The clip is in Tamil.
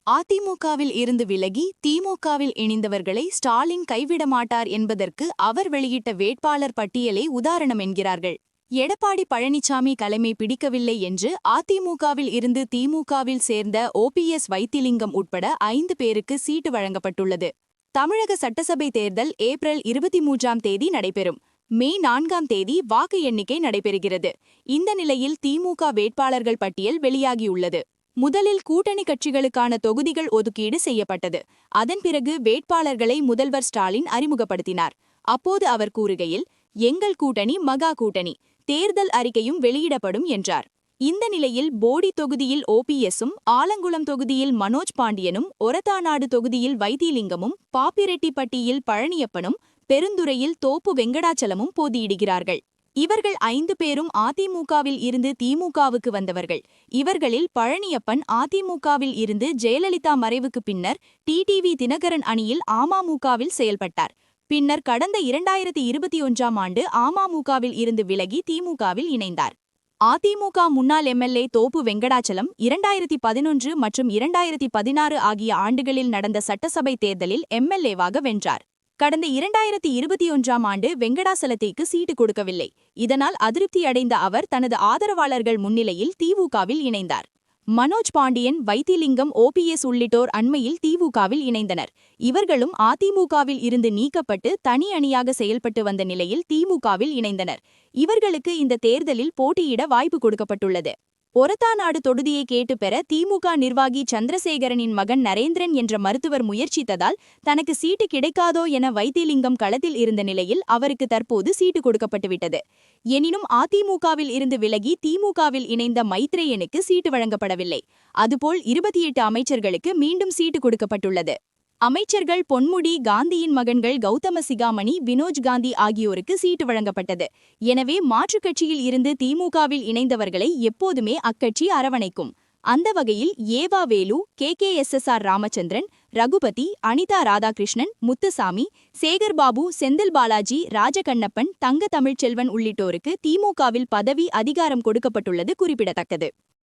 அதிமுகவில் இருந்து விலகி திமுகவில் இணைந்தவர்களை ஸ்டாலின் கைவிட மாட்டார் என்பதற்கு அவர் வெளியிட்ட வேட்பாளர் பட்டியலே உதாரணம் என்கிறார்கள். எடப்பாடி பழனிசாமி தலைமை பிடிக்கவில்லை என்று அதிமுகவில் இருந்து திமுகவில் சேர்ந்த ஓபிஎஸ் வைத்திலிங்கம் உட்பட 5 பேருக்கு சீட்டு வழங்கப்பட்டுள்ளது. தமிழக சட்டசபை தேர்தல் ஏப்ரல் 23ஆம் தேதி நடைபெறும். மே 4ஆம் தேதி வாக்கு எண்ணிக்கை நடைபெறுகிறது. இந்த நிலையில் திமுக வேட்பாளர்கள் பட்டியல் வெளியாகியுள்ளது. முதலில் கூட்டணி கட்சிகளுக்கான தொகுதிகள் ஒதுக்கீடு செய்யப்பட்டது. அதன் பிறகு வேட்பாளர்களை முதல்வர் ஸ்டாலின் அறிமுகப்படுத்தினார். அப்போது அவர் கூறுகையில், எங்கள் கூட்டணி மகா கூட்டணி, தேர்தல் அறிக்கையும் வெளியிடப்படும் என்றார். இந்த நிலையில் போடி தொகுதியில் ஓபிஎஸும், ஆலங்குளம் தொகுதியில் மனோஜ் பாண்டியனும், ஒரத்தாநாடு தொகுதியில் வைத்திலிங்கமும், பாப்பிரெட்டிப்பட்டியில் பழனியப்பனும், பெருந்துறையில் தோப்பு வெங்கடாச்சலமும் போட்டியிடுகிறார்கள். இவர்கள் 5 பேரும் அதிமுகவில் இருந்து திமுகவுக்கு வந்தவர்கள். இவர்களில் பழனியப்பன் அதிமுகவில் இருந்து ஜெயலலிதா மறைவுக்கு பின்னர் டிடிவி தினகரன் அணியில் அமமுகவில் செயல்பட்டார். பின்னர் கடந்த 2021ஆம் ஆண்டு அமமுகவில் இருந்து விலகி திமுகவில் இணைந்தார். அதிமுக முன்னாள் எம்எல்ஏ தோப்பு வெங்கடாச்சலம் 2011 மற்றும் 2016 ஆகிய ஆண்டுகளில் நடந்த சட்டசபை தேர்தலில் எம்எல்ஏவாக வென்றார். கடந்த 2021ஆம் ஆண்டு வெங்கடாசலத்திற்கு சீட்டு கொடுக்கவில்லை. இதனால் அதிருப்தியடைந்த அவர் தனது ஆதரவாளர்கள் முன்னிலையில் திமுகவில் இணைந்தார். மனோஜ் பாண்டியன், வைத்திலிங்கம், ஓபிஎஸ் உள்ளிட்டோர் அண்மையில் திமுகவில் இணைந்தனர். இவர்களும் அதிமுகவில் இருந்து நீக்கப்பட்டு தனி அணியாக செயல்பட்டு வந்த நிலையில் திமுகவில் இணைந்தனர். இவர்களுக்கு இந்த தேர்தலில் போட்டியிட வாய்ப்பு கொடுக்கப்பட்டுள்ளது. ஒரத்தாநாடு தொகுதியை கேட்டு பெற திமுக நிர்வாகி சந்திரசேகரனின் மகன் நரேந்திரன் என்ற மருத்துவர் முயற்சித்ததால் தனக்கு சீட்டு கிடைக்காதோ என வைத்திலிங்கம் களத்தில் இருந்த நிலையில் அவருக்கு தற்போது சீட்டு கொடுக்கப்பட்டுவிட்டது. எனினும் அதிமுகவில் இருந்து விலகி திமுகவில் இணைந்த மைத்ரேயனுக்கு சீட்டு வழங்கப்படவில்லை. அதுபோல் 28 அமைச்சர்களுக்கு மீண்டும் சீட்டு கொடுக்கப்பட்டுள்ளது. அமைச்சர்கள் பொன்முடி, காந்தியின் மகன்கள் கௌதம சிகாமணி, வினோஜ் காந்தி ஆகியோருக்கு சீட்டு வழங்கப்பட்டது. எனவே மாற்றுக் கட்சியில் இருந்து திமுகவில் இணைந்தவர்களை எப்போதுமே அக்கட்சி அரவணைக்கும். அந்த வகையில் ஏவா வேலு, KKSSR ராமச்சந்திரன், ரகுபதி, அனிதா ராதாகிருஷ்ணன், முத்துசாமி, சேகர்பாபு, செந்தில் பாலாஜி, ராஜகண்ணப்பன், தங்க தமிழ்ச்செல்வன் உள்ளிட்டோருக்கு திமுகவில் பதவி அதிகாரம் கொடுக்கப்பட்டுள்ளது குறிப்பிடத்தக்கது.